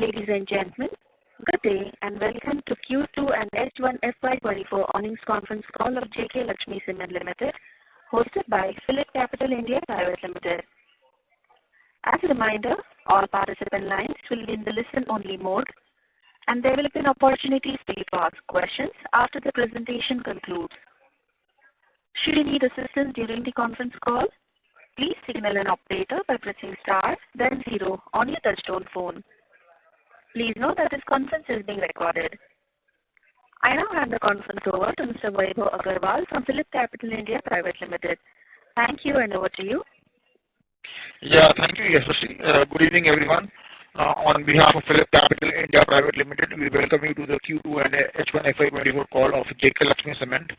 Ladies and gentlemen, good day and welcome to Q2 and H1 FY24 earnings conference call of JK Lakshmi Cement Limited, hosted by PhillipCapital India Private Limited. As a reminder, all participant lines will be in the listen-only mode, and there will be an opportunity for you to ask questions after the presentation concludes. Should you need assistance during the conference call, please signal an operator by pressing star, then 0 on your touchtone phone. Please note that this conference is being recorded. I now hand the conference over to Mr. Vaibhav Agarwal from PhillipCapital India Private Limited. Thank you, and over to you. Yeah, thank you, Yashasvi. Good evening, everyone. On behalf of PhillipCapital India Private Limited, we welcome you to the Q2 and H1 FY24 call of JK Lakshmi Cement.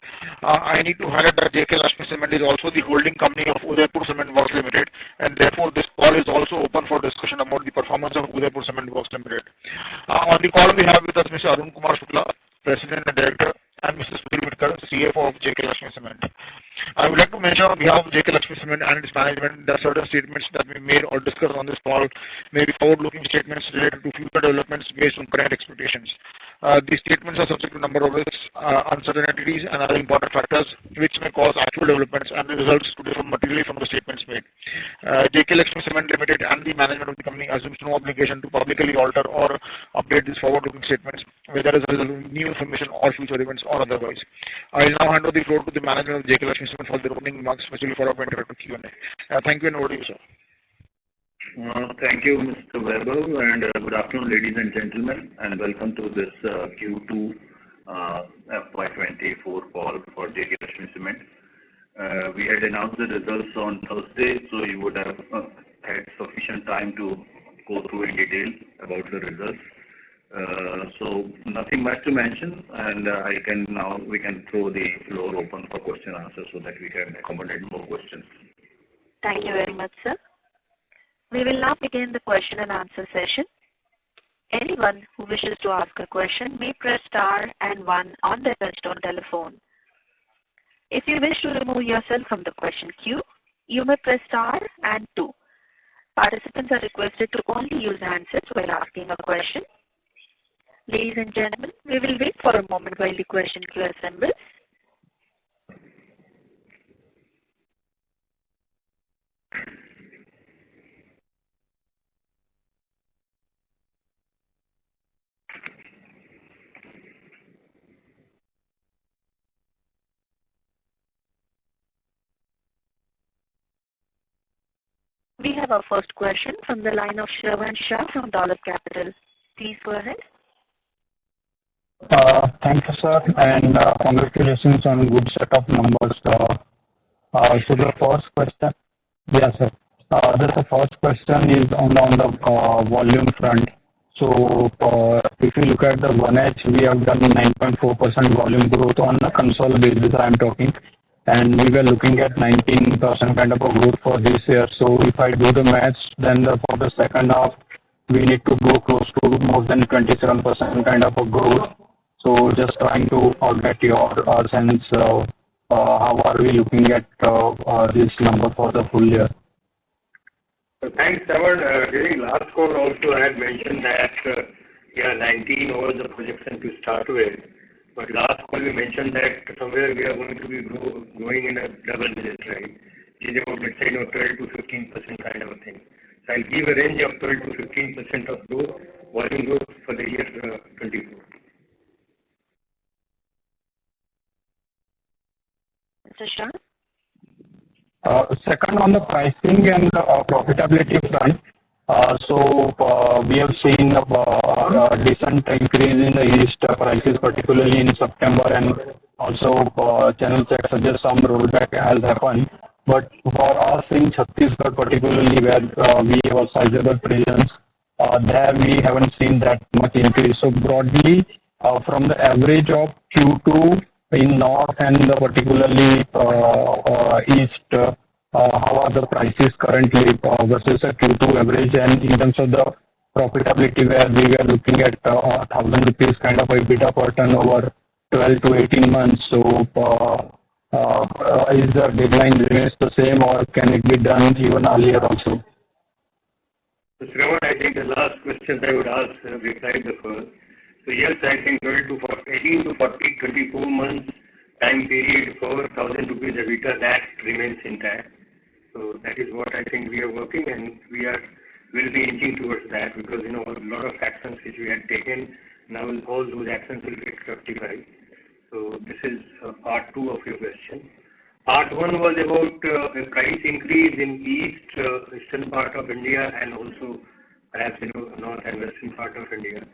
I need to highlight that JK Lakshmi Cement is also the holding company of Udaipur Cement Works Limited, and therefore this call is also open for discussion about the performance of Udaipur Cement Works Limited. On the call, we have with us Mr. Arun Kumar Shukla, President and Director, and Mr. Sudhir Mitkar, CFO of JK Lakshmi Cement. I would like to mention on behalf of JK Lakshmi Cement and its management that certain statements that we made or discussed on this call may be forward-looking statements related to future developments based on current expectations. These statements are subject to a number of risks, uncertainties, and other important factors which may cause actual developments and the results to differ materially from the statements made. JK Lakshmi Cement Limited and the management of the company assumes no obligation to publicly alter or update these forward-looking statements, whether as a result of new information or future events or otherwise. I will now hand over the floor to the management of JK Lakshmi Cement for their opening remarks, which will be followed by interactive Q&A. Thank you, and over to you, sir. Thank you, Mr. Vaibhav, and good afternoon, ladies and gentlemen, and welcome to this Q2 FY24 call for JK Lakshmi Cement. We had announced the results on Thursday, so you would have had sufficient time to go through in detail about the results. So nothing much to mention, and we can throw the floor open for question and answer so that we can accommodate more questions. Thank you very much, sir. We will now begin the question and answer session. Anyone who wishes to ask a question may press star and 1 on their touchtone telephone. If you wish to remove yourself from the question queue, you may press star and 2. Participants are requested to only use handsets while asking a question. Ladies and gentlemen, we will wait for a moment while the question queue assembles. We have our first question from the line of Shravan Shah from Dolat Capital. Please go ahead. Thank you, sir, and congratulations on a good set of numbers. So the first question, yes, sir. The first question is on the volume front. So if you look at the 1H, we have done 9.4% volume growth on a consolidated basis, I am talking, and we were looking at 19% kind of a growth for this year. So if I do the maths, then for the second half, we need to go close to more than 27% kind of a growth. So just trying to get your sense of how are we looking at this number for the full year. So thanks, Shravan. During last call also I had mentioned that 19 was the projection to start with. But last call we mentioned that somewhere we are going to be growing in a double digit, right? Which is about, let's say, 12 to 15% kind of a thing. So I'll give a range of 12 to 15% of growth, volume growth for the year 24. Mr. Shah? Second, on the pricing and profitability front, we have seen a decent increase in the yeast prices, particularly in September, and also channel check suggests some rollback has happened. But for us in Chhattisgarh, particularly where we have a sizable presence, there we haven't seen that much increase. So broadly, from the average of Q2 in North and particularly East, how are the prices currently versus a Q2 average, and in terms of the profitability where we were looking at 1,000 rupees kind of a EBITDA per ton over 12 to 18 months. So is the deadline remains the same, or can it be done even earlier also? So, Shravan, I think the last questions I would ask, replied the first. So, yes, I think 18 to 40, 24 months time period for 1,000 rupees EBITDA, that remains intact. So, that is what I think we are working, and will be inching towards that, because, a lot of actions which we had taken, now all those actions will get rectified. So, this is part 2 of your question. Part 1 was about a price increase in eastern part of India, and also perhaps north and western part of India.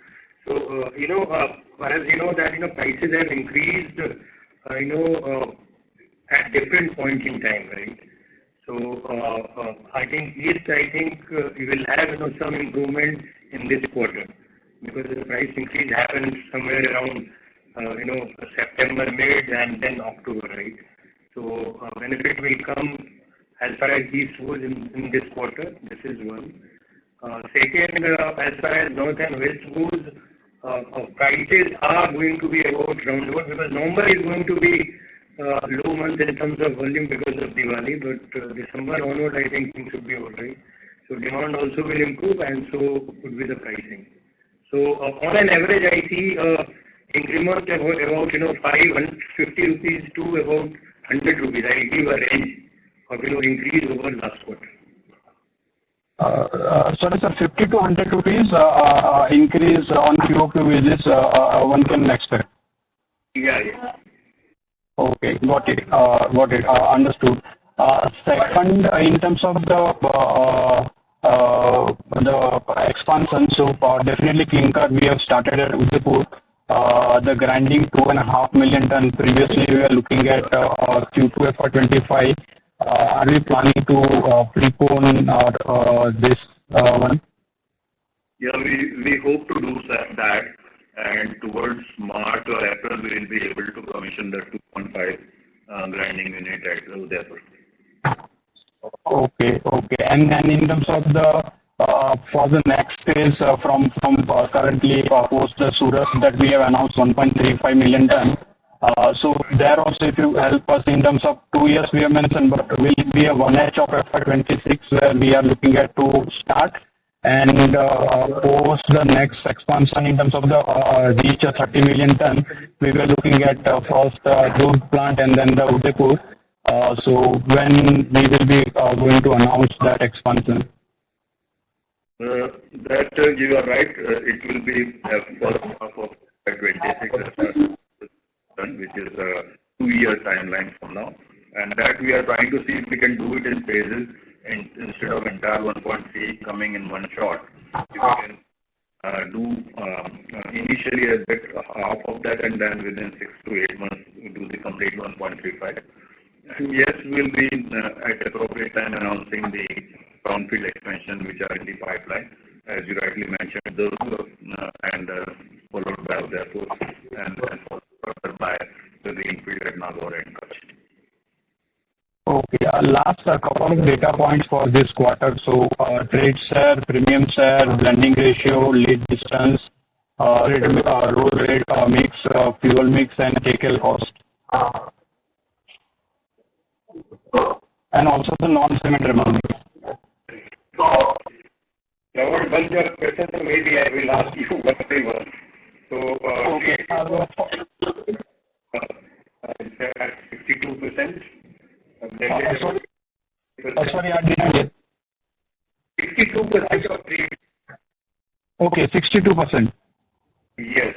So perhaps that prices have increased at different points in time, right? So I think east, we will have some improvement in this quarter, because the price increase happened somewhere around September mid and then October, right? So benefit will come as far as east goes in this quarter. This is one. Second, as far as north and west goes, prices are going to be about roundabout, because November is going to be low month in terms of volume because of Diwali, but December onward, I think things should be all right. So demand also will improve, and so would be the pricing. So on an average, I see increment about 550 rupees to about 100 rupees. I give a range of increase over last quarter. Sorry, sir, 50 to 100 rupees increase on QOQ basis one can expect. Yeah. Okay, got it. Understood. Second, in terms of the expansion, so definitely clinker we have started at Udaipur. The grinding 2.5 million ton. Previously we were looking at Q2 FY25. Are we planning to prepone this one? Yeah, we hope to do that, and towards March or April we will be able to commission the 2.5 grinding unit at Udaipur. Okay. And in terms of the for the next phase from currently post the Surat that we have announced 1.35 million ton. So there also, if you help us in terms of 2 years we have mentioned, but will it be a 1H of FY26 where we are looking at to start, and post the next expansion in terms of the reach of 30 million ton, we were looking at first Durg plant and then the Udaipur. So when we will be going to announce that expansion? That you are right. It will be first half of 26, which is a 2-year timeline from now, and that we are trying to see if we can do it in phases instead of entire 1.3 coming in one shot. If we can do initially a bit half of that, and then within 6 to 8 months do the complete 1.35. And yes, we'll be at appropriate time announcing the brownfield expansion which are in the pipeline, as you rightly mentioned, those and followed by Udaipur, and then further by the greenfield at Nagaur and Kutch. Okay, last couple of data points for this quarter. So trade share, premium share, blending ratio, lead distance, road rate mix, fuel mix, and Concall cost. And also the non-cement revenue. Now, one bunch of questions, so maybe I will ask you one by one. So, okay. It's at 62%. Sorry, I didn't get. 62% of trade. Okay, 62%. Yes.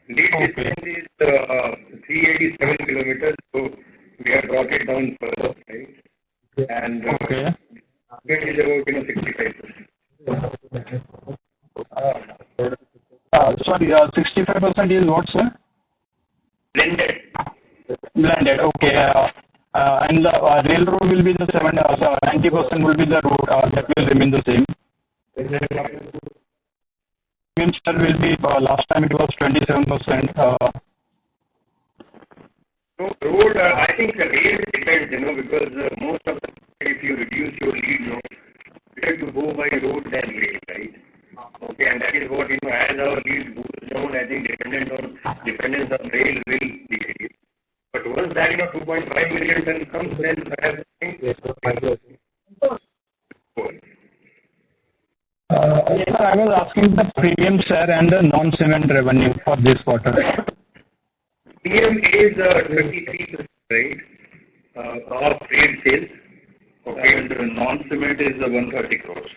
Lead distance is 387 kilometers, so we have brought it down further, right? And okay. It is about 65%. Sorry, 65% is what, sir? Blended, okay. And the railroad will be the 90% will be the road that will remain the same. Share will be, last time it was 27%. So road, I think the rail depends, because most of the, if you reduce your lead, better to go by road than rail, right? Okay, and that is what, as our lead goes down, I think dependence on rail will decrease. But once that, 2.5 million ton comes, then perhaps I was asking the premium share and the non-cement revenue for this quarter. PM is 23%, right, of trade sales. Okay, and the non-cement is 130 crores.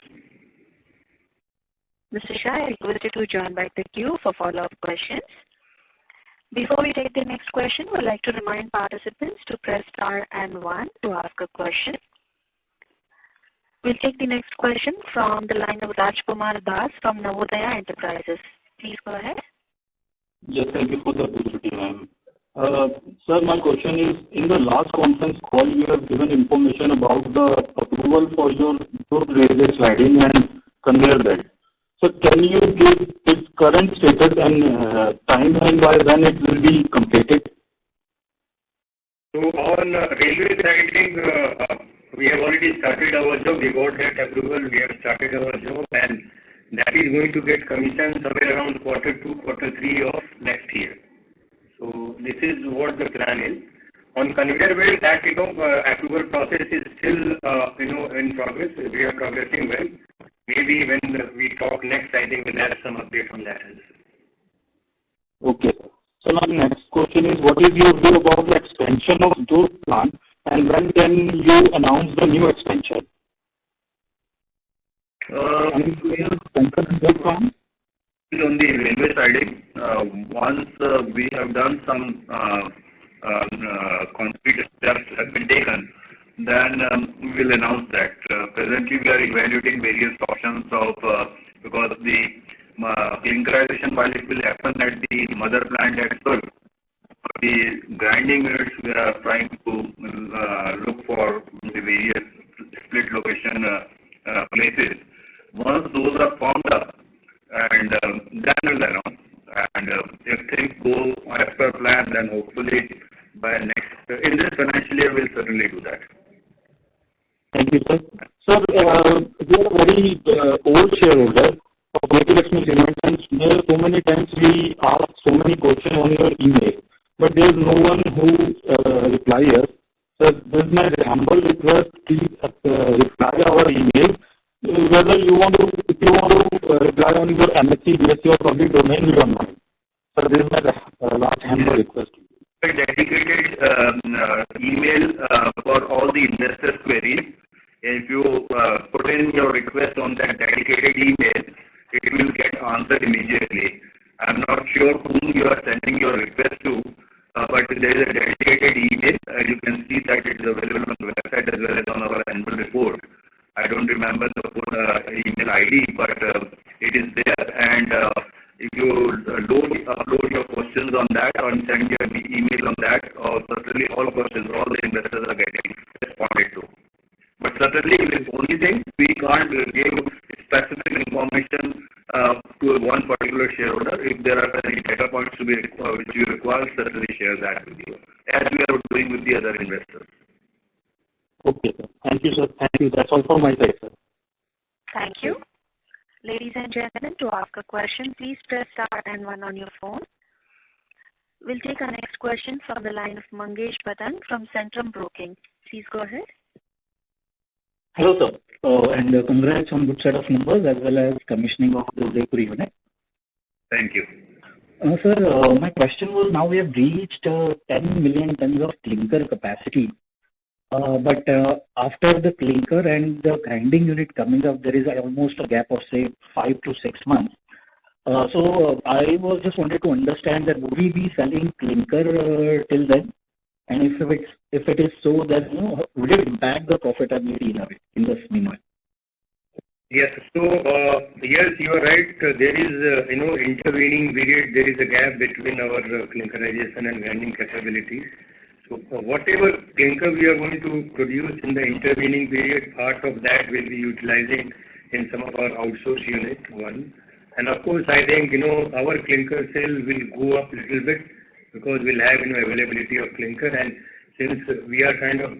Mr. Shah, I request you to join back the queue for follow-up questions. Before we take the next question, we'd like to remind participants to press star and 1 to ask a question. We'll take the next question from the line of Rajkumar Das from Navodaya Enterprises. Please go ahead. Yes, thank you for the opportunity, ma'am. Sir, my question is, in the last conference call, you have given information about the approval for your railway siding and conveyor belt. So can you give its current status and timeline by when it will be completed? So on railway siding, we have already started our job. We got that approval. We have started our job, and that is going to get commissioned somewhere around Q2, Q3 of next year. So this is what the plan is. On conveyor belt, that approval process is still in progress. We are progressing well. Maybe when we talk next, I think we'll have some update on that as well. Okay. So my next question is, what is your view about the expansion of those plants, and when can you announce the new expansion? On the railway siding, once we have done some concrete steps have been taken, then we will announce that. Presently, we are evaluating various options of because the clinkerization, while it will happen at the mother plant at Surg, the grinding units we are trying to look for the various split location places. Once those are formed up, and then we'll announce. And if things go as per plan, then hopefully by in this financial year, we'll certainly do that. Thank you, sir. Sir, we are a very old shareholder of Lakshmi Cement, and so many times we ask so many questions on your email, but there is no one who replies us. So this is my humble request, please reply our email. Whether you want to reply on your MSC, BSc or public domain, we don't mind. So this is my last humble request. A dedicated email for all the investors' queries. If you put in your request on that dedicated email, it will get answered immediately. I'm not sure whom you are sending your request to, but there is a dedicated email. You can see that it is available on the website as well as on our annual report. I don't remember the full email ID, but it is there. And if you upload your questions on that or send your email on that, certainly all questions, all the investors are getting responded to. But certainly, with only thing, we can't give specific information to one particular shareholder. If there are any data points to be which you require, certainly share that with you, as we are doing with the other investors. Okay, sir. Thank you, sir. Thank you. That's all from my side, sir. Thank you. Ladies and gentlemen, to ask a question, please press star and 1 on your phone. We'll take our next question from the line of Mangesh Batan from Centrum Broking. Please go ahead. Hello, sir. And congrats on good set of numbers as well as commissioning of the Udaipur unit. Thank you. Sir, my question was, now we have reached 10 million tons of clinker capacity. But after the clinker and the grinding unit coming up, there is almost a gap of, say, 5 to 6 months. So I was just wanted to understand that would we be selling clinker till then? And if it is so, then would it impact the profitability in this meanwhile? Yes. So yes, you are right. There is intervening period. There is a gap between our clinkerization and grinding capabilities. So whatever clinker we are going to produce in the intervening period, part of that will be utilizing in some of our outsourced unit, one. And of course, I think, our clinker sale will go up a little bit because we'll have, availability of clinker. And since we are kind of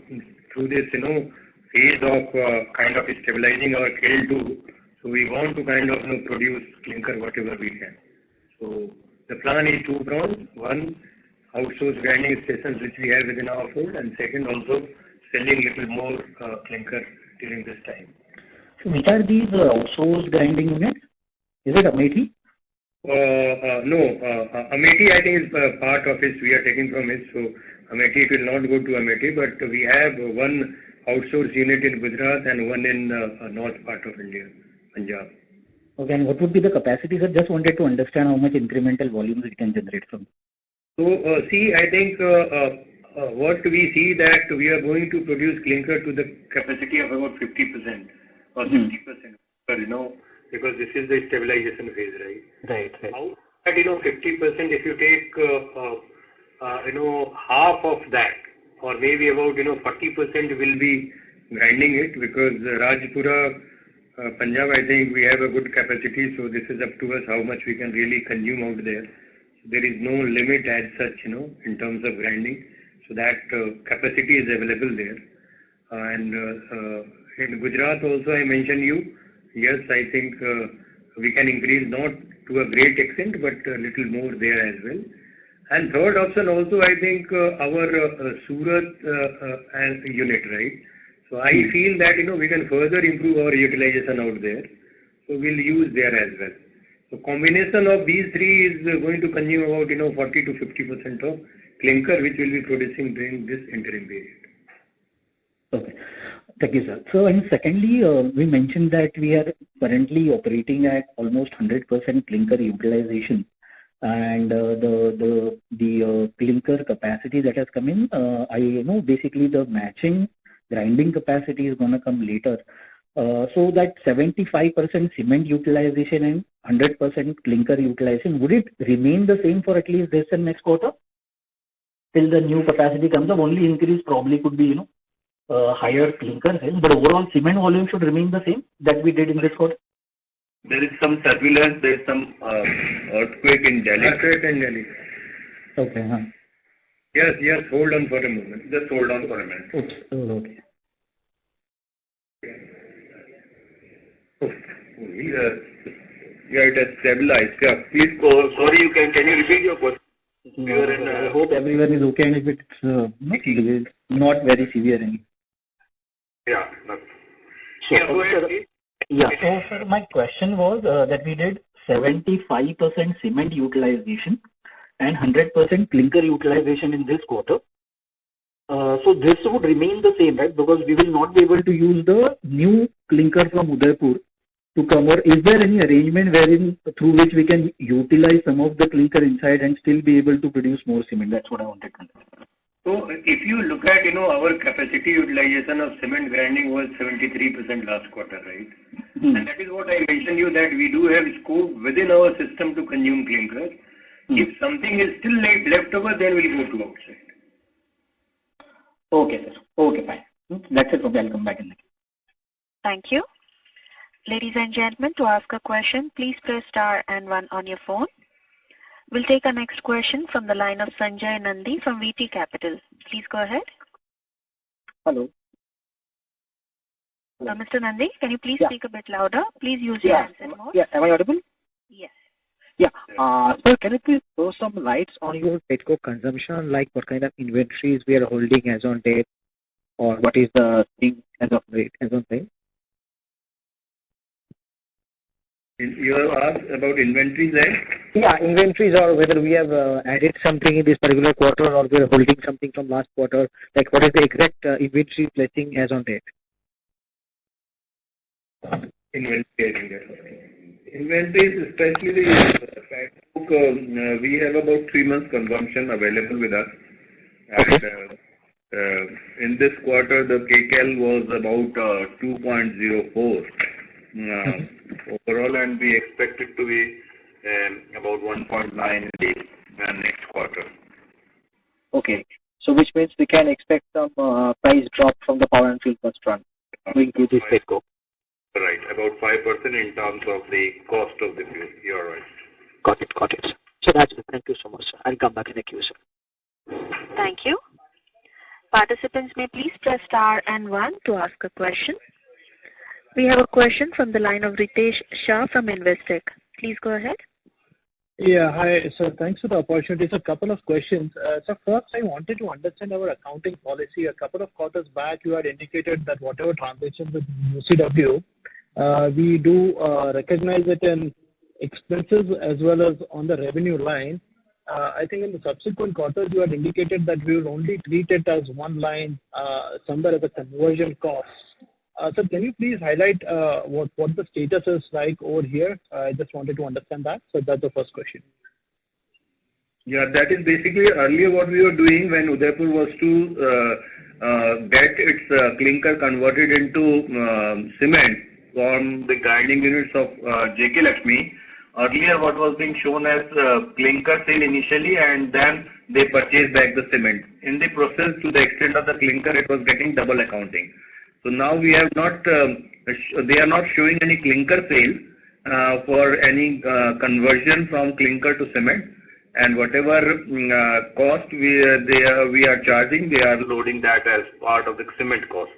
through this, phase of kind of stabilizing our kiln too, so we want to kind of, produce clinker whatever we can. So the plan is two-pronged. One, outsourced grinding stations which we have within our fold, and second, also selling little more clinker during this time. So which are these outsourced grinding units? Is it Amethi? No, Amethi I think is part of it. We are taking from it. So Amethi, it will not go to Amethi, but we have one outsourced unit in Gujarat and one in north part of India, Punjab. Okay, and what would be the capacity, sir? Just wanted to understand how much incremental volumes it can generate from. So see, I think what we see that we are going to produce clinker to the capacity of about 50% or 60%. Because this is the stabilization phase, right? Right. Out that 50%, if you take half of that, or maybe about 40% will be grinding it, because Rajpura, Punjab, I think we have a good capacity, so this is up to us how much we can really consume out there. There is no limit as such, in terms of grinding. So that capacity is available there. And in Gujarat also I mentioned you, yes, I think we can increase not to a great extent, but a little more there as well. And third option also, I think our Surat unit, right? So I feel that, we can further improve our utilization out there. So we'll use there as well. So combination of these three is going to consume about, 40 to 50% of clinker, which will be producing during this interim period. Okay. Thank you, sir. So, and secondly, we mentioned that we are currently operating at almost 100% clinker utilization, and the clinker capacity that has come in, I know basically the matching grinding capacity is going to come later. So that 75% cement utilization and 100% clinker utilization, would it remain the same for at least this and next quarter? Till the new capacity comes up, only increase probably could be, higher clinker sales, but overall cement volume should remain the same that we did in this quarter? There is some turbulence, there is some earthquake in Delhi. Earthquake in Delhi. Okay. Yes, hold on for a moment. Just hold on for a minute. Okay. Yeah, it has stabilized. Yeah, please go. Sorry, can you repeat your question? I hope everyone is okay, and if it's not very severe. Yeah. So, sir, my question was that we did 75% cement utilization and 100% clinker utilization in this quarter. So this would remain the same, right? Because we will not be able to use the new clinker from Udaipur to cover. Is there any arrangement through which we can utilize some of the clinker inside and still be able to produce more cement? That's what I wanted to understand. So if you look at, our capacity utilization of cement grinding was 73% last quarter, right? And that is what I mentioned you, that we do have scope within our system to consume clinker. If something is still left over, then we'll go to outside. Okay, sir. Okay, fine. That's it from me. I'll come back in the queue. Thank you. Ladies and gentlemen, to ask a question, please press star and 1 on your phone. We'll take our next question from the line of Sanjay Nandi from VT Capital. Please go ahead. Hello. Mr. Nandi, can you please speak a bit louder? Please use your handset mode. Yeah, am I audible? Yes. Yeah. Sir, can you please throw some lights on your petcoke consumption, like what kind of inventories we are holding as on date, or what is the thing as on date? You have asked about inventories, right? Yeah, inventories, or whether we have added something in this particular quarter, or we are holding something from last quarter. Like, what is the exact inventory placing as on date? Inventories, especially the petcoke, we have about 3 months consumption available with us. And in this quarter, the kcal was about 2.04 overall, and we expect it to be about 1.9 in the next quarter. Okay. So which means we can expect some price drop from the power and fuel cost front going to this petcoke. Right, about 5% in terms of the cost of the fuel. You are right. Got it. So that's it. Thank you so much, sir. I'll come back in the queue, sir. Thank you. Participants may please press star and 1 to ask a question. We have a question from the line of Ritesh Shah from Investec. Please go ahead. Yeah, hi, sir. Thanks for the opportunity. So, a couple of questions. So, first, I wanted to understand our accounting policy. A couple of quarters back, you had indicated that whatever transaction with UCW, we do recognize it in expenses as well as on the revenue line. I think in the subsequent quarters, you had indicated that we will only treat it as one line, somewhere as a conversion cost. So can you please highlight what the status is like over here? I just wanted to understand that. So that's the first question. Yeah, that is basically earlier what we were doing when Udaipur was to get its clinker converted into cement from the grinding units of JK Lakshmi. Earlier, what was being shown as clinker sale initially, and then they purchased back the cement. In the process, to the extent of the clinker, it was getting double accounting. So now we have not, they are not showing any clinker sale for any conversion from clinker to cement, and whatever cost we are charging, they are loading that as part of the cement cost.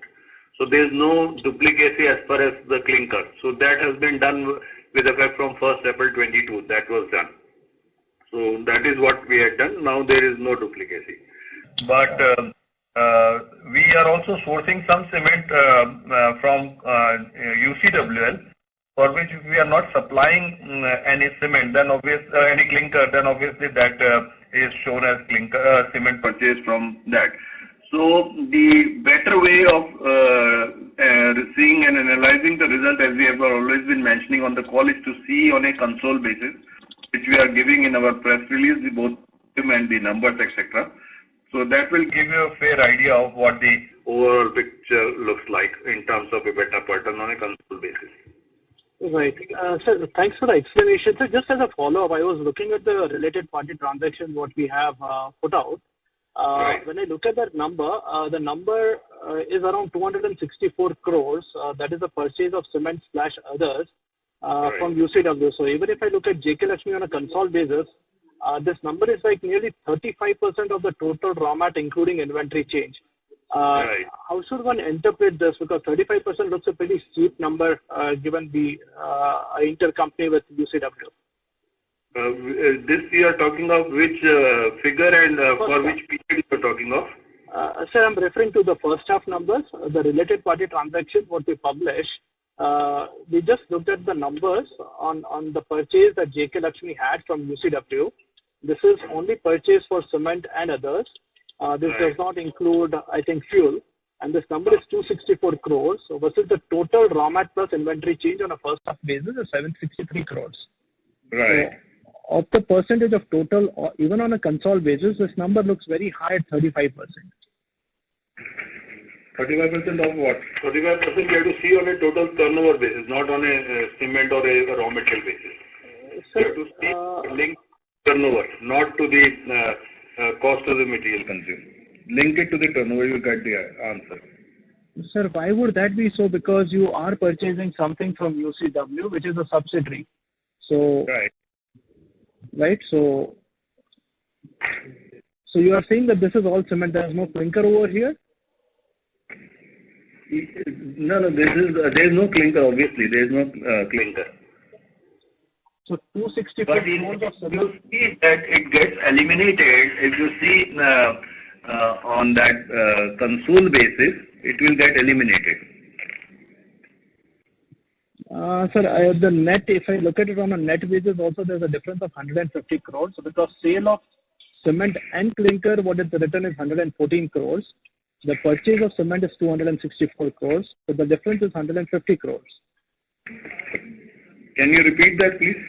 So there is no duplicacy as far as the clinker. So that has been done with effect from 1st April 22. That was done. So that is what we had done. Now there is no duplicacy. But we are also sourcing some cement from UCWL, for which if we are not supplying any cement, then any clinker, then obviously that is shown as clinker cement purchase from that. So the better way of seeing and analyzing the result, as we have always been mentioning on the call, is to see on a console basis, which we are giving in our press release, both and the numbers, etc. So that will give you a fair idea of what the overall picture looks like in terms of a better pattern on a console basis. Right. Sir, thanks for the explanation. So just as a follow-up, I was looking at the related party transaction, what we have put out. Right. When I look at that number, the number is around 264 crores. That is the purchase of cement / others Right. from UCW. So even if I look at JK Lakshmi on a console basis, this number is like nearly 35% of the total raw mat, including inventory change. Right. How should one interpret this? Because 35% looks a pretty steep number given the intercompany with UCW. This you are talking of which figure and for which period you are talking of? Sir, I'm referring to the first half numbers, the related party transaction, what we publish. We just looked at the numbers on the purchase that JK Lakshmi had from UCW. This is only purchase for cement and others. This Right. does not include, I think, fuel. And this number is 264 crores. So versus the total raw mat plus inventory change on a first half basis is 763 crores. Right. So, of the percentage of total, or even on a console basis, this number looks very high at 35%. 35% of what? 35% you have to see on a total turnover basis, not on a cement or a raw material basis. You have to see link turnover, not to the cost of the material consumed. Link it to the turnover, you get the answer. Sir, why would that be so? Because you are purchasing something from UCW, which is a subsidiary. So, right? So you are saying that this is all cement. There is no clinker over here? No, there is no clinker, obviously. There is no clinker. So 264 But you see that it gets eliminated. If you see on that console basis, it will get eliminated. Sir, the net, if I look at it on a net basis, also there's a difference of 150 crores. So because sale of cement and clinker, what is written is 114 crores. The purchase of cement is 264 crores. So the difference is 150 crores. Can you repeat that, please?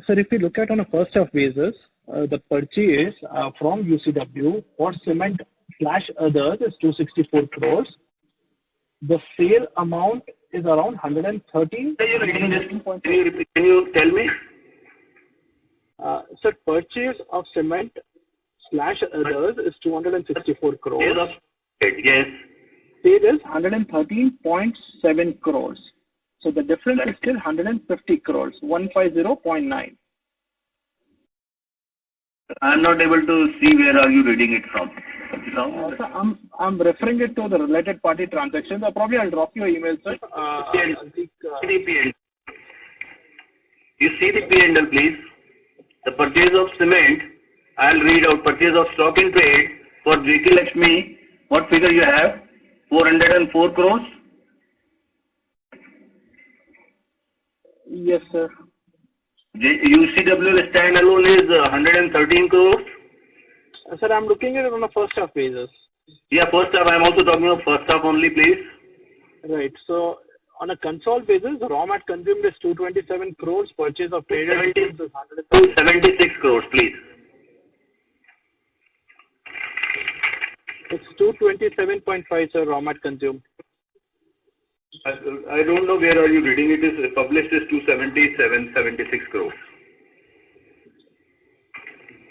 Sir, if you look at on a first half basis, the purchase from UCW for cement / others is 264 crores. The sale amount is around 113. Can you tell me? Sir, purchase of cement / others is 264 crores. Yes. Sale is 113.7 crores. So the difference is still 150 crores, 150.9. I'm not able to see where are you reading it from. Sir, I'm referring it to the related party transactions. Probably I'll drop you an email, sir. You see the P&L, please. The purchase of cement, I'll read out purchase of stock in trade for JK Lakshmi. What figure you have? 404 crores? Yes, sir. UCWL standalone is 113 crores. Sir, I'm looking at it on a first half basis. Yeah, first half. I'm also talking of first half only, please. Right. So on a console basis, raw mat consumed is 227 crores. Purchase of traded is 276 crores, please. It's 227.5, sir, raw mat consumed. I don't know where are you reading. It is published as 276 crores.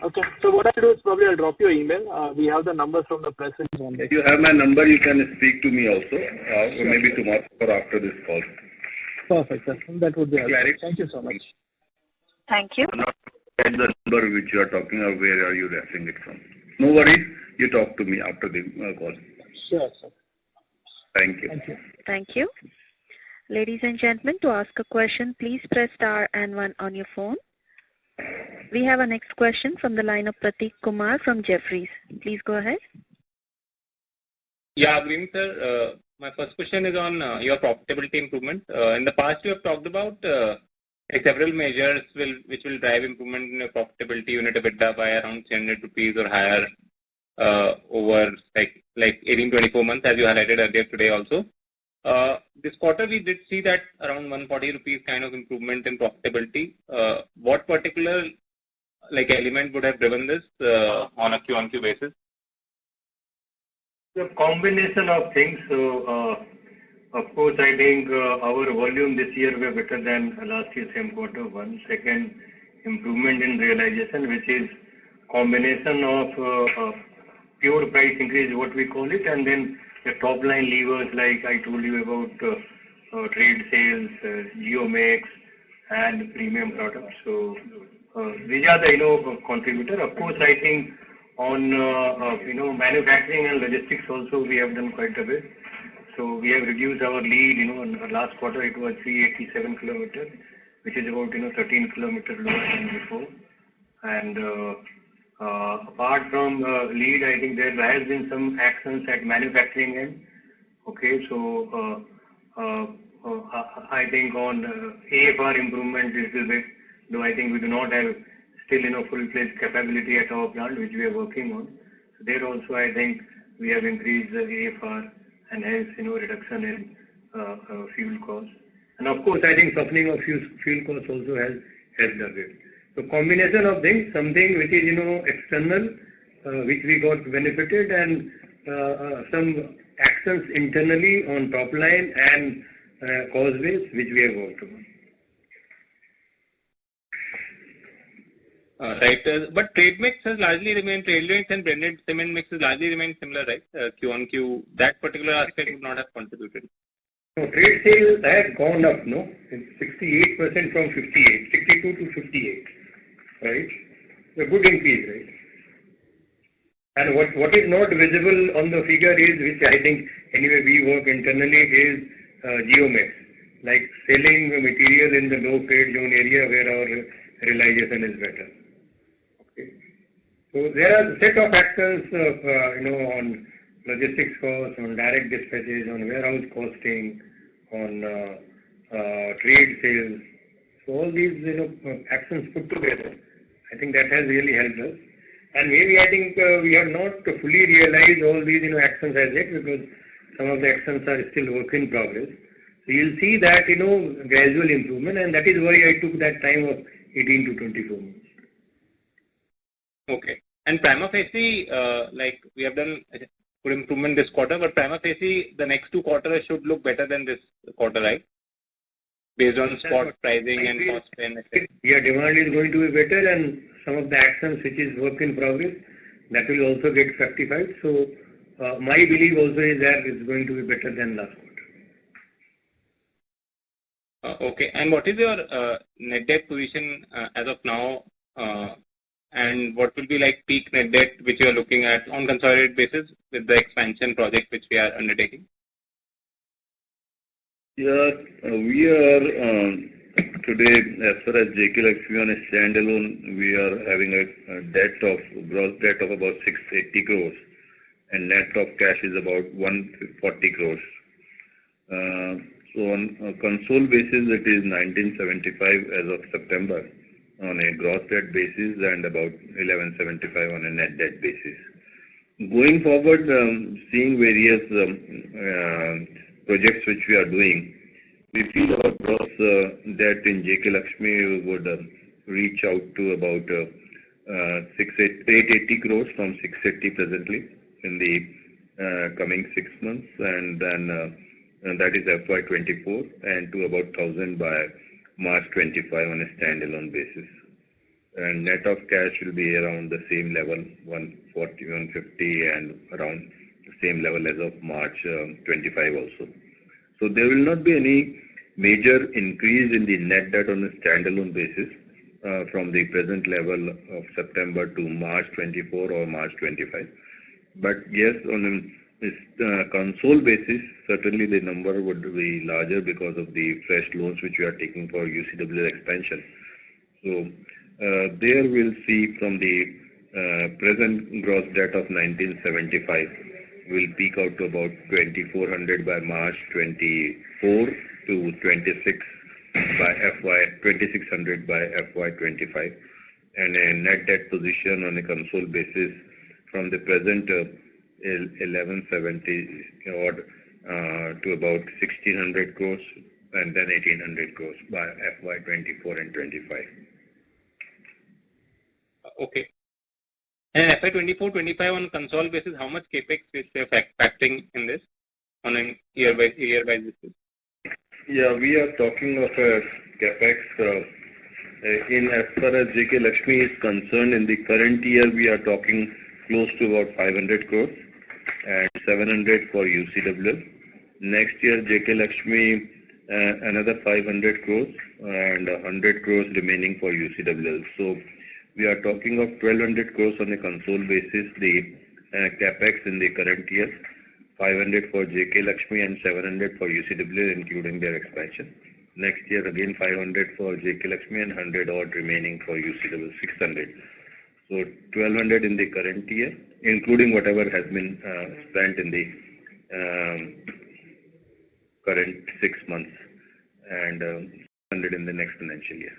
Okay. So what I'll do is probably I'll drop you an email. We have the numbers from the press release on this. You have my number. You can speak to me also, or maybe tomorrow or after this call. Perfect, sir. That would be helpful. Thank you so much. Thank you. I'm not at the number which you are talking of. Where are you referring it from? No worries. You talk to me after the call. Sure, sir. Thank you. Thank you. Thank you. Ladies and gentlemen, to ask a question, please press star and 1 on your phone. We have our next question from the line of Prateek Kumar from Jefferies. Please go ahead. Yeah, good evening, sir. My first question is on your profitability improvement. In the past, you have talked about several measures which will drive improvement in your profitability unit EBITDA by around 300 rupees or higher over like 18-24 months, as you highlighted earlier today also. This quarter, we did see that around 140 rupees kind of improvement in profitability. What particular element would have driven this on a Q-on-Q basis? The combination of things. So, of course, I think our volume this year were better than last year same quarter. One. Second, improvement in realization, which is combination of pure price increase, what we call it, and then the top line levers like I told you about trade sales, geomix, and premium products. So these are the contributor. Of course, I think on manufacturing and logistics also we have done quite a bit. So we have reduced our lead. In last quarter it was 387 kilometers, which is about 13 kilometers lower than before. And apart from lead, I think there has been some actions at manufacturing end. Okay, so I think on AFR improvement a little bit, though I think we do not have still full-fledged capability at our plant, which we are working on. So there also I think we have increased the AFR and hence reduction in fuel costs. And of course, I think softening of fuel costs also has helped a bit. So combination of things, something which is external, which we got benefited, and some actions internally on top line and cost base, which we have worked on. Right, but trade mix has largely remained, trade mix and blended cement mix has largely remained similar, right? Q on Q, that particular aspect would not have contributed. So trade sales has gone up, no? It's 68% from 58, 62 to 58, right? A good increase, right? And what is not visible on the figure is, which I think anyway we work internally, is geomix, like selling material in the low trade zone area where our realization is better. Okay. So there are a set of factors on logistics costs, on direct dispatches, on warehouse costing, on trade sales. So all these actions put together, I think that has really helped us. And maybe I think we have not fully realized all these actions as yet, because some of the actions are still work in progress. So you'll see that gradual improvement, and that is why I took that time of 18 to 24 months. Okay. And prima facie, like we have done good improvement this quarter, but prima facie, the next 2 quarters should look better than this quarter, right? Based on spot pricing and cost and etc. Yeah, demand is going to be better, and some of the actions which is work in progress, that will also get fructified. So my belief also is that it's going to be better than last quarter. Okay. And what is your net debt position as of now? And what will be like peak net debt which you are looking at on consolidated basis with the expansion project which we are undertaking? Yeah, we are today, as far as JK Lakshmi on a standalone, we are having a gross debt of about 680 crores, and net of cash is about 140 crores. So on a console basis, it is 1975 as of September, on a gross debt basis and about 1175 on a net debt basis. Going forward, seeing various projects which we are doing, we feel our gross debt in JK Lakshmi would reach out to about 880 crores from 680 presently in the coming 6 months, and then that is FY24, and to about 1,000 by March 25 on a standalone basis. And net of cash will be around the same level, 140, 150, and around the same level as of March 25 also. So there will not be any major increase in the net debt on a standalone basis from the present level of September to March 24 or March 25. But yes, on a console basis, certainly the number would be larger because of the fresh loans which we are taking for UCW expansion. So there we'll see from the present gross debt of 1975 will peak out to about 2400 by March 24 to 26 by FY 2600 by FY25, and a net debt position on a console basis from the present 1170 odd to about 1600 crores and then 1800 crores by FY24 and 25. Okay. And FY24-25 on console basis, how much capex is factoring in this on a year by basis? Yeah, we are talking of a capex in as far as JK Lakshmi is concerned. In the current year, we are talking close to about 500 crores and 700 for UCW. Next year, JK Lakshmi another 500 crores and 100 crores remaining for UCW. So we are talking of 1200 crores on a console basis, the capex in the current year, 500 for JK Lakshmi and 700 for UCW, including their expansion. Next year, again 500 for JK Lakshmi and 100 odd remaining for UCW, 600. So 1200 in the current year, including whatever has been spent in the current 6 months, and 100 in the next financial year.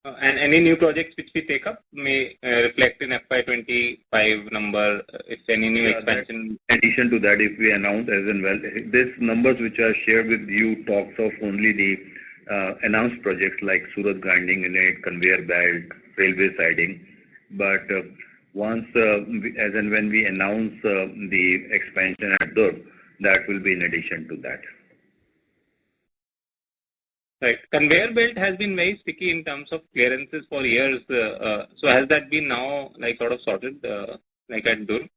And any new projects which we take up may reflect in FY25 number, if any new expansion. In addition to that, if we announce as and well, these numbers which are shared with you talks of only the announced projects like Surat grinding unit, conveyor belt, railway siding. But once, as and when we announce the expansion at Durg, that will be in addition to that. Right. Conveyor belt has been very sticky in terms of clearances for years. So has that been now sort of sorted like at Durg?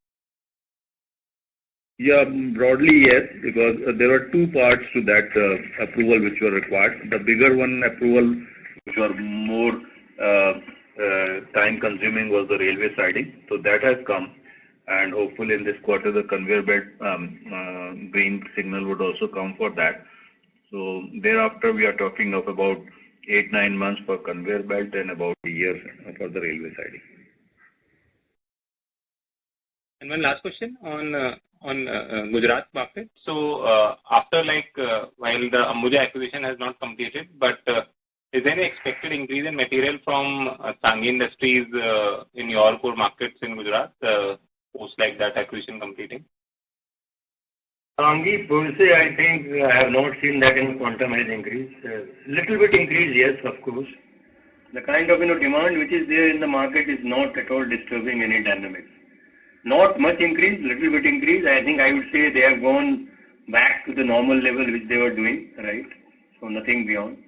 Yeah, broadly yes, because there were two parts to that approval which were required. The bigger one approval, which were more time consuming, was the railway siding. So that has come, and hopefully in this quarter the conveyor belt green signal would also come for that. So thereafter we are talking of about 8-9 months for conveyor belt and about a year for the railway siding. And one last question on Gujarat market. So after while the Ambuja acquisition has not completed, but is there any expected increase in material from Sanghi Industries in your core markets in Gujarat post that acquisition completing? Sanghi per se, I think I have not seen that in quantum has increased. Little bit increase, yes, of course. The kind of demand which is there in the market is not at all disturbing any dynamics. Not much increase, little bit increase. I think I would say they have gone back to the normal level which they were doing, right? So nothing beyond.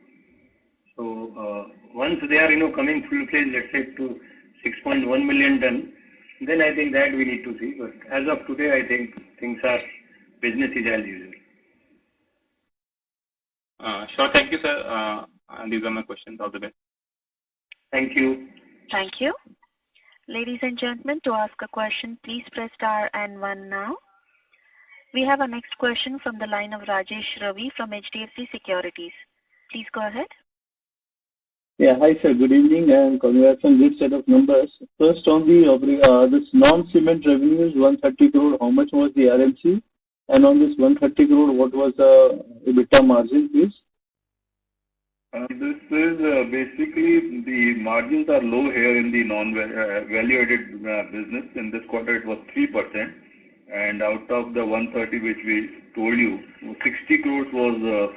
So once they are coming full fledged, let's say to 6.1 million ton, then I think that we need to see. But as of today, I think things are business is as usual. Sure. Thank you, sir. These are my questions. All the best. Thank you. Thank you. Ladies and gentlemen, to ask a question, please press star and 1 now. We have our next question from the line of Rajesh Ravi from HDFC Securities. Please go ahead. Yeah, hi sir. Good evening and congrats on good set of numbers. First on the this non-cement revenues 130 crore. How much was the RMC? And on this 130 crore, what was the EBITDA margin, please? This is basically the margins are low here in the non-value-added business. In this quarter, it was 3%, and out of the 130 which we told you, 60 crores was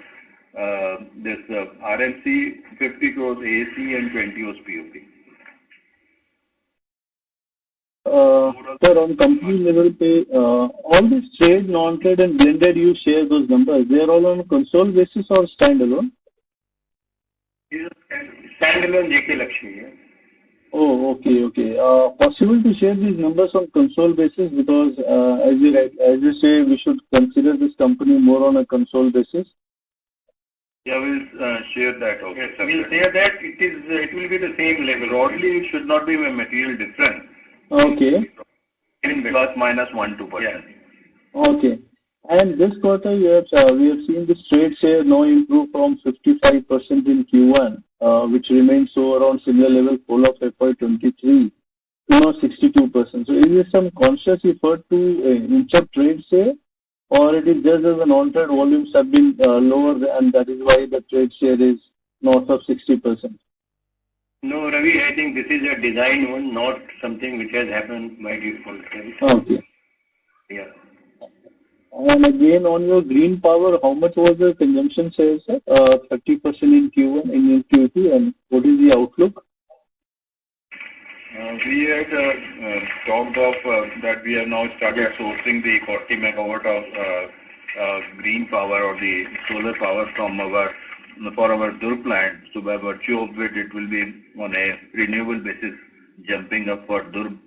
this RMC, 50 crores AAC, and 20 was POP. Sir, on company level pay, all this trade, non-trade, and blended, you share those numbers. They are all on a console basis or standalone? Standalone JK Lakshmi. Yeah. Oh, okay. Possible to share these numbers on console basis because, as you say, we should consider this company more on a console basis. Yeah, we'll share that also. Yes, we'll share that. It will be the same level. Broadly, it should not be a material difference. Okay. In plus minus 1-2%. Yeah. Okay. And this quarter, we have seen this trade share now improve from 55% in Q1, which remains so around similar level whole of FY23 to now 62%. So is there some conscious effort to inch up trade share, or it is just as the non-trade volumes have been lower and that is why the trade share is north of 60%? No, Ravi, I think this is a design one, not something which has happened by default. Okay. Yeah. And again, on your green power, how much was the consumption sales, sir? 30% in Q1 and in Q2, and what is the outlook? We had talked of that we have now started sourcing the 40 megawatt of green power or the solar power for our Durg plant. So by virtue of it will be on a renewable basis, jumping up for Durg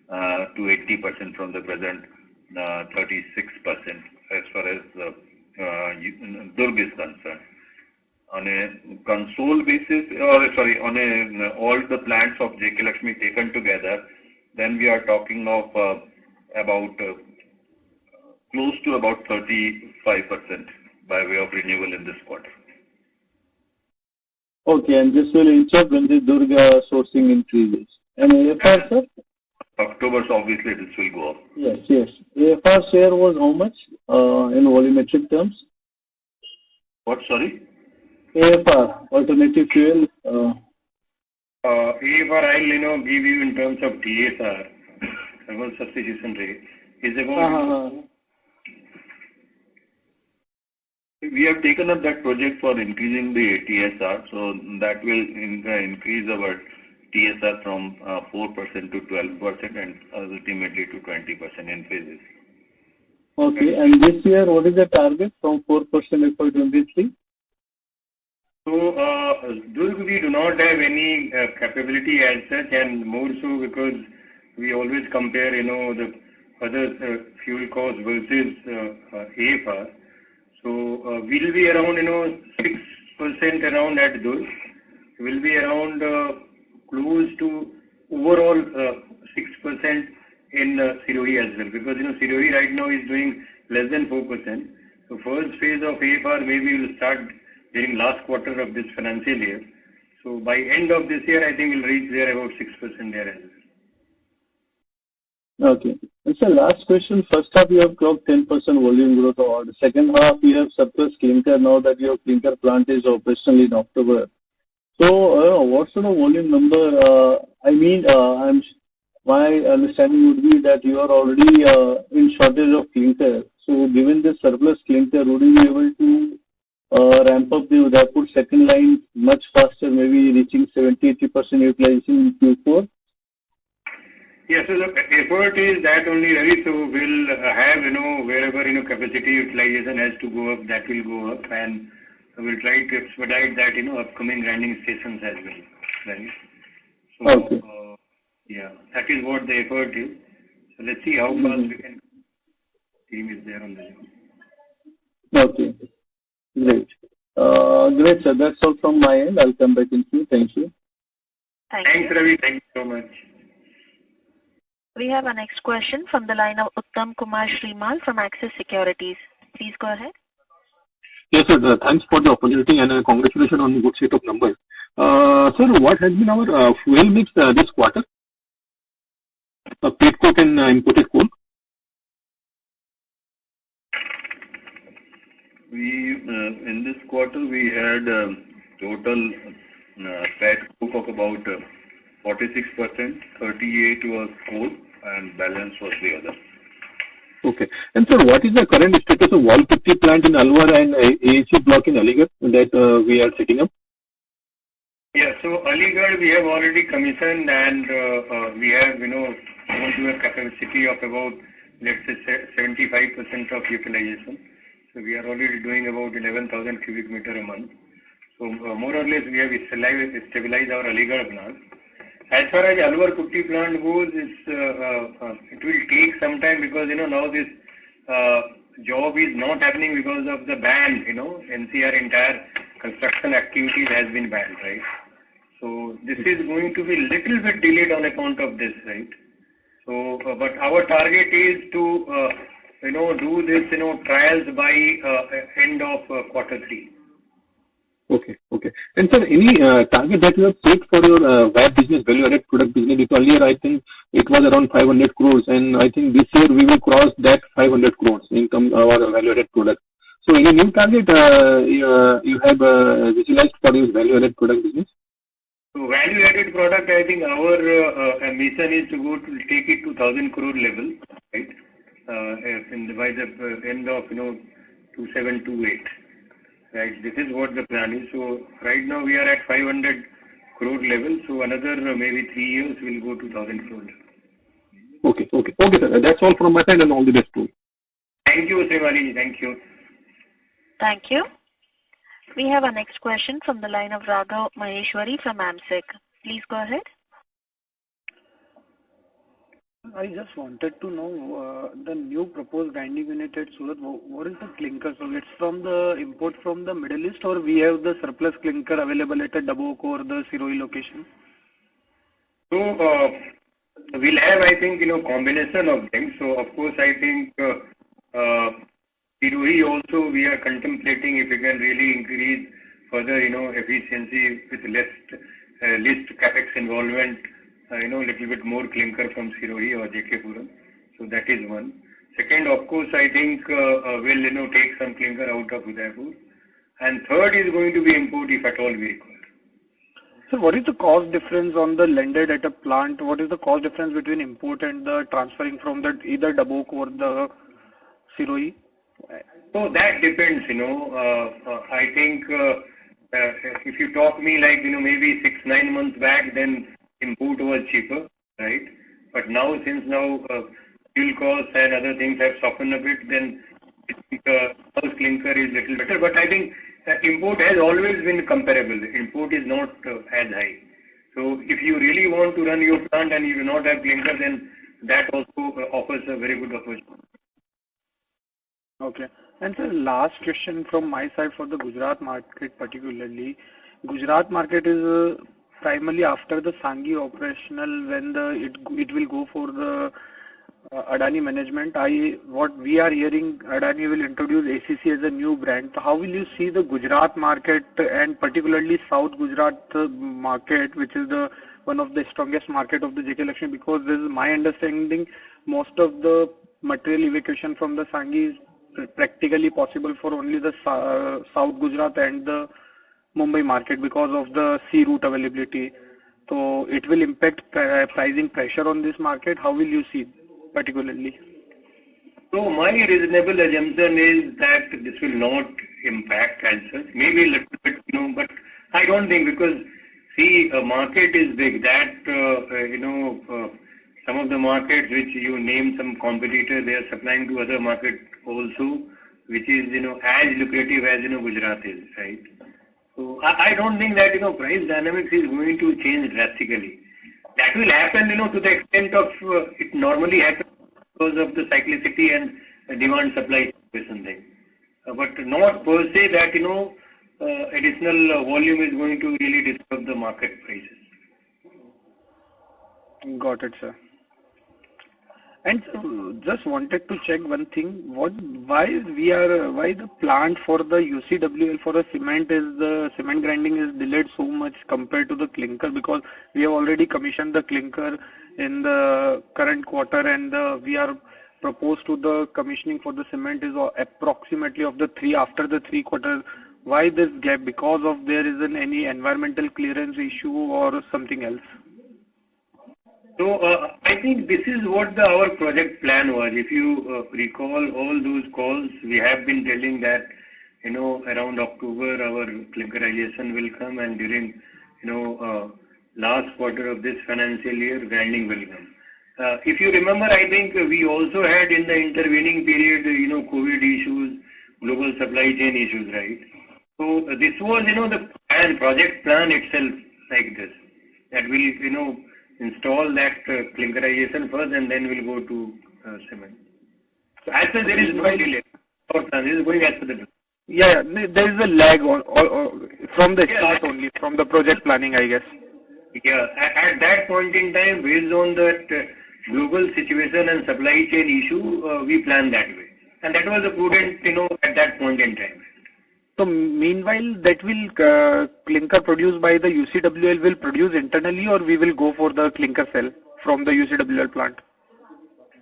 to 80% from the present 36% as far as Durg is concerned. On a console basis, on all the plants of JK Lakshmi taken together, then we are talking of about close to about 35% by way of renewable in this quarter. Okay, and this will inch up when the Durg sourcing increases. And AFR, sir? October, so obviously this will go up. Yes. AFR share was how much in volumetric terms? What, sorry? AFR, alternative fuel. AFR, I'll give you in terms of TSR, thermal substitution rate, is about. We have taken up that project for increasing the TSR, so that will increase our TSR from 4% to 12% and ultimately to 20% in phases. Okay, and this year, what is the target from 4% FY23? So, Durg, we do not have any capability as such, and more so because we always compare, the other fuel cost versus AFR. So, we will be around, 6% around at Durg. We will be around close to overall 6% in Siroi as well, because, Siroi right now is doing less than 4%. So, first phase of AFR maybe will start during last quarter of this financial year. So by end of this year, I think we'll reach there about 6% there as well. Okay. And so last question, first half you have clocked 10% volume growth, or the second half you have surplus clinker now that your clinker plant is operational in October. So what sort of volume number, my understanding would be that you are already in shortage of clinker. So given the surplus clinker, would you be able to ramp up the Udaipur second line much faster, maybe reaching 70-80% utilization in Q4? Yes, so the effort is that only, Ravi, so we'll have, wherever, capacity utilization has to go up, that will go up, and we'll try to expedite that, upcoming grinding stations as well, right? So, okay. Yeah, that is what the effort is. So let's see how fast we can. Team is there on the job. Okay. Great. Great, sir. That's all from my end. I'll come back in queue. Thank you. Thanks, Ravi. Thank you so much. We have our next question from the line of Uttam Kumar Shrimal from Axis Securities. Please go ahead. Yes, sir. Thanks for the opportunity and congratulations on the good set of numbers. Sir, what has been our fuel mix this quarter? Pet coke and imported coal? In this quarter we had total PAT book of about 46%, 38 was coal, and balance was the other. Okay. And sir, what is the current status of Wall Putty plant in Alwar and AAC block in Aligarh that we are setting up? Yeah, so Aligarh we have already commissioned, and we have, gone to a capacity of about, let's say, 75% of utilization. So we are already doing about 11,000 cubic meter a month. So more or less we have stabilized our Aligarh plant. As far as Alwar Putty plant goes, it will take some time because now this job is not happening because of the ban. NCR entire construction activities has been banned, right? So this is going to be little bit delayed on account of this, right? So, but our target is to do this trials by end of Q3. Okay. And sir, any target that you have set for your VAP business, value-added product business? Because earlier I think it was around 500 crores, and I think this year we will cross that 500 crores income our value-added product. So any new target you have visualized for your value-added product business? So value-added product, I think our ambition is to take it to 1,000 crore level, right? By the end of 2728. Right, this is what the plan is. So right now we are at 500 crore level. So another maybe 3 years we'll go to 1,000 crore. Okay, sir. That's all from my side, and all the best to you. Thank you, Srimali. Thank you. Thank you. We have our next question from the line of Raghav Maheshwari from AMSEC. Please go ahead. I just wanted to know the new proposed grinding unit at Surat. What is the clinker? So it's from the import from the Middle East, or we have the surplus clinker available at a Dabok or the Siroi location? So we'll have, I think, combination of things. So of course, I think Siroi also we are contemplating if we can really increase further, efficiency with least capex involvement. Little bit more clinker from Siroi or JK Puram. So that is one. Second, of course, I think we'll take some clinker out of Udaipur. And third is going to be import if at all we require. So what is the cost difference on the landed at a plant? What is the cost difference between import and the transferring from the either Dabok or the Siroi? So that depends, I think if you talk me like, maybe 6-9 months back, then import was cheaper, right? But now, since fuel costs and other things have softened a bit, then house clinker is little better. But I think import has always been comparable. Import is not as high. So if you really want to run your plant and you do not have clinker, then that also offers a very good opportunity. Okay. And the last question from my side for the Gujarat market particularly. Gujarat market is primarily after the Sanghi operational when it will go for the Adani management. What we are hearing, Adani will introduce ACC as a new brand. So how will you see the Gujarat market and particularly South Gujarat market, which is one of the strongest market of the JK Lakshmi? Because this is my understanding, most of the material evacuation from the Sanghi is practically possible for only the South Gujarat and the Mumbai market because of the sea route availability. So it will impact pricing pressure on this market. How will you see particularly? So my reasonable assumption is that this will not impact as such. Maybe a little bit, but I don't think, because see, a market is big. That some of the markets which you name some competitors, they are supplying to other markets also, which is as lucrative as Gujarat is, right? So I don't think that price dynamics is going to change drastically. That will happen to the extent of it normally happens because of the cyclicity and demand supply situation thing. But not per se that additional volume is going to really disturb the market prices. Got it, sir. And just wanted to check one thing. Why the plant for the UCWL for the cement grinding is delayed so much compared to the clinker? Because we have already commissioned the clinker in the current quarter, and we are proposed to the commissioning for the cement is approximately after the 3 quarters Why this gap? Because of there isn't any environmental clearance issue or something else? So I think this is what our project plan was. If you recall all those calls, we have been telling that, around October our clinkerization will come, and during, last quarter of this financial year, grinding will come. If you remember, I think we also had in the intervening period, COVID issues, global supply chain issues, right? So this was, the project plan itself like this, that we'll, install that clinkerization first, and then we'll go to cement. So as such, there is no delay. This is going as per the plan. Yeah, there is a lag from the start only, from the project planning, I guess. Yeah, at that point in time, based on that global situation and supply chain issue, we planned that way. And that was a prudent, at that point in time. So meanwhile, that will clinker produced by the UCWL will produce internally, or we will go for the clinker cell from the UCWL plant?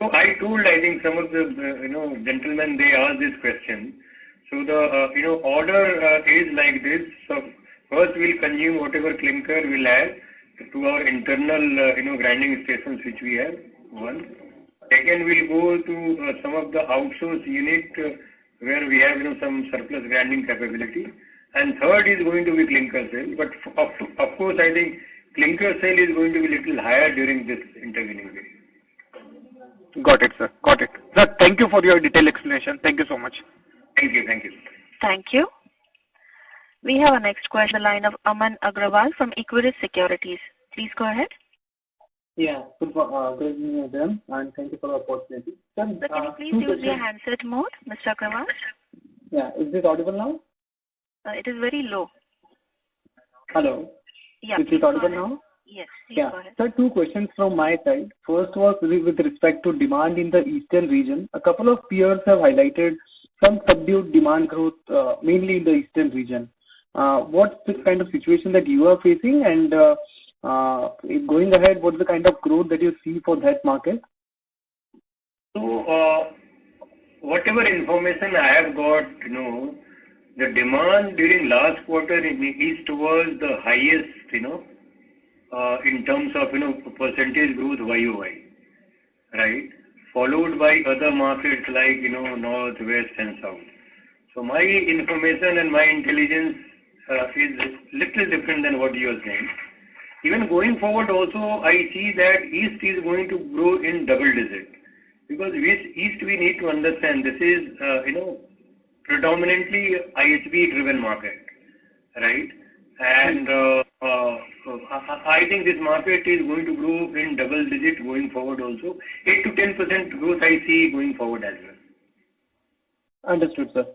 So I think some of the, gentlemen, they asked this question. So the, order is like this. So first we'll consume whatever clinker we'll add to our internal, grinding stations which we have, one. Second, we'll go to some of the outsourced unit where we have, some surplus grinding capability. And third is going to be clinker cell. But of course, I think clinker cell is going to be little higher during this intervening period. Got it, sir. Got it. Sir, thank you for your detailed explanation. Thank you so much. Thank you. Thank you. We have our next question, the line of Aman Agrawal from Equirus Securities. Please go ahead. Yeah, good evening, everyone, and thank you for the opportunity. Sir, can you please use your handset mode, Mr. Agrawal? Yeah, is it audible now? It is very low. Hello? Yeah. Is it audible now? Yes, please go ahead. Sir, two questions from my side. First was with respect to demand in the eastern region. A couple of peers have highlighted some subdued demand growth, mainly in the eastern region. What's the kind of situation that you are facing, and going ahead, what's the kind of growth that you see for that market? So, whatever information I have got, the demand during last quarter in the east was the highest, in terms of, percentage growth YOY, right? Followed by other markets like, north, west, and south. So my information and my intelligence is little different than what you are saying. Even going forward also, I see that east is going to grow in double digit. Because east we need to understand this is, predominantly IHB driven market, right? And I think this market is going to grow in double digit going forward also. 8 to 10% growth I see going forward as well. Understood, sir.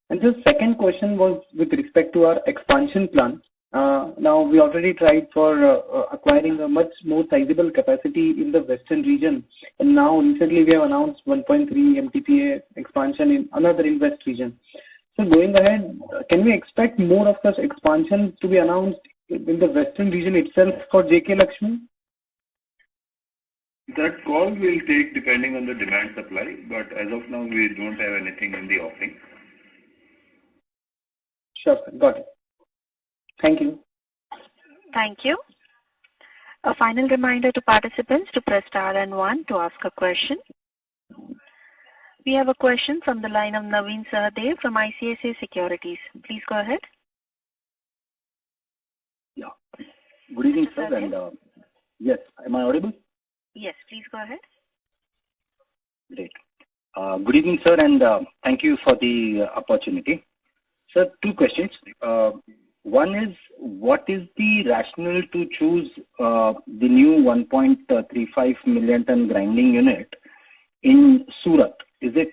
And the second question was with respect to our expansion plan. Now, we already tried for acquiring a much more sizable capacity in the western region, and now recently we have announced 1.3 MTPA expansion in another in west region. So going ahead, can we expect more of such expansion to be announced in the western region itself for JK Lakshmi? That call will take depending on the demand supply, but as of now we don't have anything in the offing. Sure, sir. Got it. Thank you. Thank you. A final reminder to participants to press star and 1 to ask a question. We have a question from the line of Naveen Sahadev from ICICI Securities. Please go ahead. Yeah. Good evening, sir. And yes, am I audible? Yes, please go ahead. Great. Good evening, sir, and thank you for the opportunity. Sir, two questions. One is, what is the rationale to choose the new 1.35 million ton grinding unit in Surat? Is it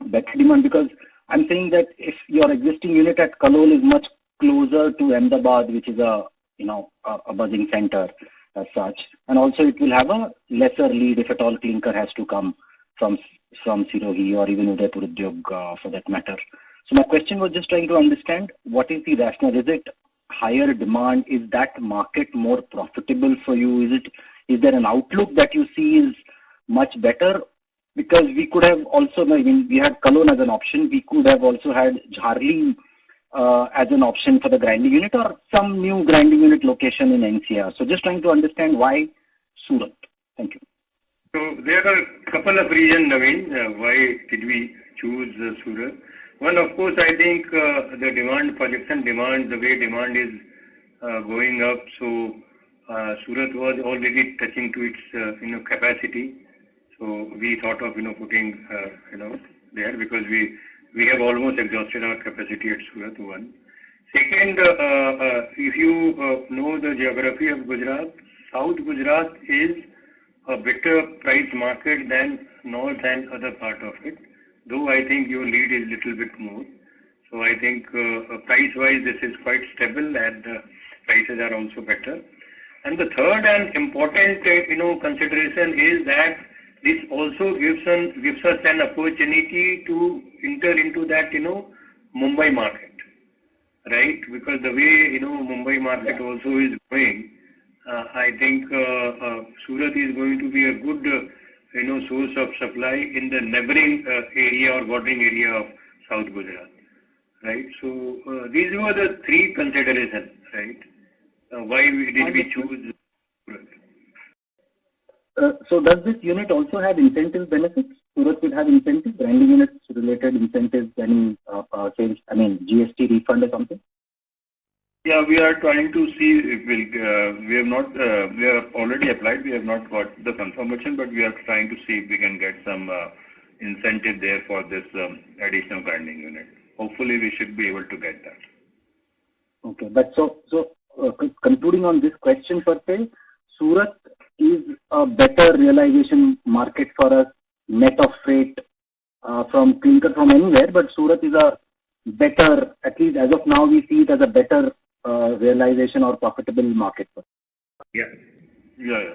better demand? Because I'm saying that if your existing unit at Kalol is much closer to Ahmedabad, which is a buzzing center as such, and also it will have a lesser lead if at all clinker has to come from Sirohi or even Udaipur Udyog for that matter. So my question was just trying to understand what is the rationale. Is it higher demand? Is that market more profitable for you? Is there an outlook that you see is much better? Because we could have also, we had Kalol as an option. We could have also had Jharli as an option for the grinding unit or some new grinding unit location in NCR? So just trying to understand why Surat. Thank you. So there are a couple of reasons, Naveen, why did we choose Surat. One, of course, I think the demand, projection demand, the way demand is going up. So Surat was already touching to its capacity. So we thought of putting there because we have almost exhausted our capacity at Surat. One. Second, if you know the geography of Gujarat, South Gujarat is a better price market than north and other part of it. Though I think your lead is little bit more. So I think price-wise this is quite stable and prices are also better. And the third and important consideration is that this also gives us an opportunity to enter into that Mumbai market, right? Because the way Mumbai market also is going, I think Surat is going to be a good source of supply in the neighboring area or bordering area of South Gujarat, right? So these were the three considerations, right? Why did we choose Surat? So does this unit also have incentive benefits? Surat will have incentives, grinding units related incentives, any sales, GST refund or something? Yeah, we are trying to see if we have already applied. We have not got the confirmation, but we are trying to see if we can get some incentive there for this additional grinding unit. Hopefully, we should be able to get that. Okay, but so concluding on this question per se, Surat is a better realization market for us, net of freight from clinker from anywhere, but Surat is a better, at least as of now, we see it as a better realization or profitable market for us. Yeah.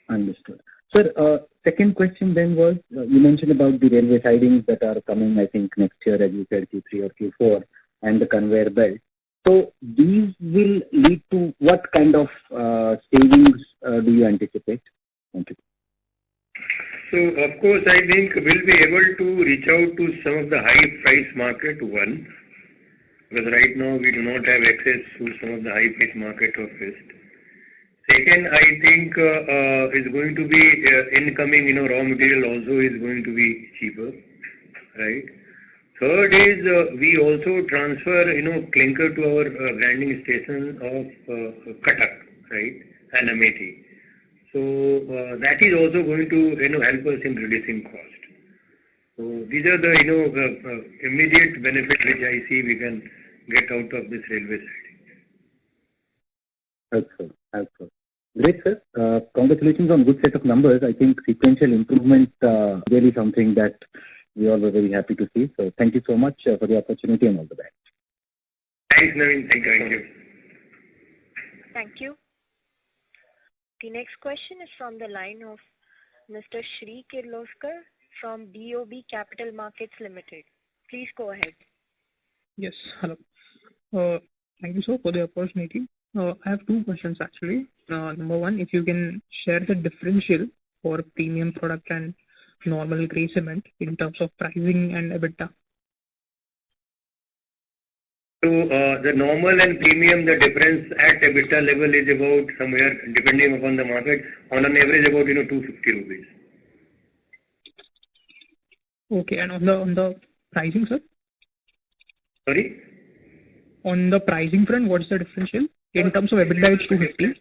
Understood. Sir, second question then was, you mentioned about the railway sidings that are coming, I think, next year, as you said, Q3 or Q4, and the conveyor belt. So these will lead to what kind of savings do you anticipate? Thank you. So, of course, I think we'll be able to reach out to some of the high price market, one, because right now we do not have access to some of the high price market of West. Second, I think is going to be incoming, raw material also is going to be cheaper, right? Third is we also transfer, clinker to our grinding station of Cuttack, right, and Amethi. So that is also going to, help us in reducing cost. So these are the, immediate benefit which I see we can get out of this railway siding. Helpful. Great, sir. Congratulations on good set of numbers. I think sequential improvement really something that we all were very happy to see. So thank you so much for the opportunity and all the best. Thanks, Naveen. Thank you. Thank you. The next question is from the line of Mr. Shri Kirloskar from BOB Capital Markets Limited. Please go ahead. Yes, hello. Thank you, sir, for the opportunity. I have two questions actually. Number one, if you can share the differential for premium product and normal grey cement in terms of pricing and EBITDA. So the normal and premium, the difference at EBITDA level is about somewhere, depending upon the market, on an average about 250 rupees. Okay, and on the pricing, sir? Sorry? On the pricing front, what's the differential? In terms of EBITDA, it's 250.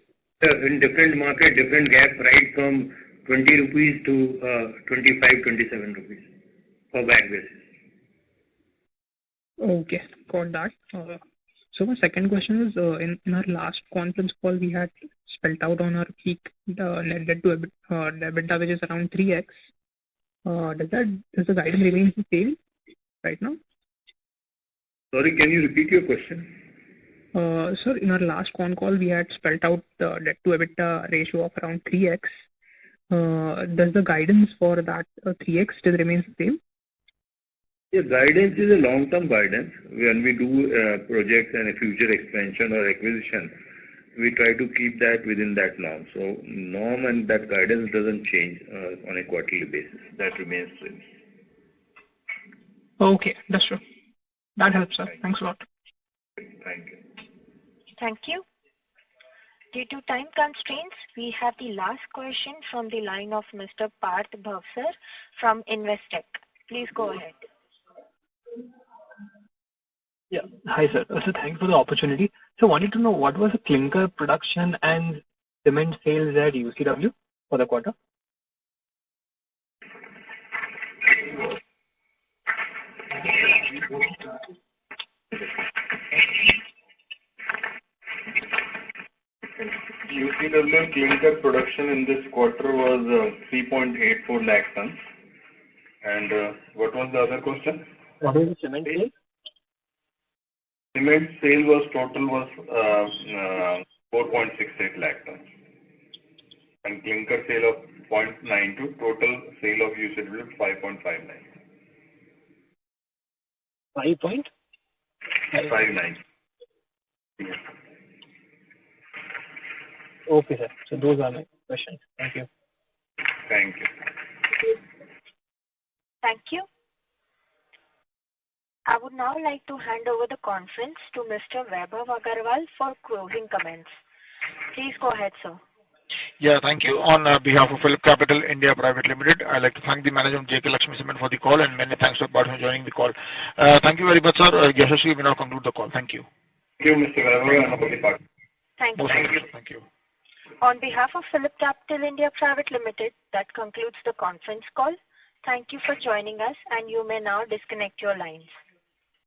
In different market, different gap, right from 20 rupees to 25, 27 rupees per bag basis. Okay, got that. So my second question is, in our last conference call, we had spelled out on our peak net debt to EBITDA, which is around 3x. Does the guidance remain the same right now? Sorry, can you repeat your question? Sir, in our last con call, we had spelled out the debt to EBITDA ratio of around 3x. Does the guidance for that 3x still remains the same? Yeah, guidance is a long-term guidance. When we do projects and a future expansion or acquisition, we try to keep that within that norm. So norm and that guidance doesn't change on a quarterly basis. That remains same. Okay, that's true. That helps, sir. Thanks a lot. Thank you. Thank you. Due to time constraints, we have the last question from the line of Mr. Parth Bhavsar from Investec. Please go ahead. Yeah. Hi, sir. So thanks for the opportunity. So wanted to know what was the clinker production and cement sales at UCW for the quarter? UCW clinker production in this quarter was 3.84 lakh tons. And what was the other question? What was the cement sale? Cement sale was total was 4.68 lakh tons. And clinker sale of 0.92, total sale of UCW 5.59. 5.59. Yes. Okay, sir. So those are my questions. Thank you. Thank you. Thank you. I would now like to hand over the conference to Mr. Vaibhav Agarwal for closing comments. Please go ahead, sir. Yeah, thank you. On behalf of Phillip Capital India Private Limited, I'd like to thank the management JK Lakshmi Cement for the call, and many thanks to everybody for joining the call. Thank you very much, sir. Yashasvi, we now conclude the call. Thank you. Thank you, Mr. Vaibhav, and all the parties. Thank you. Thank you. On behalf of Phillip Capital India Private Limited, that concludes the conference call. Thank you for joining us, and you may now disconnect your lines.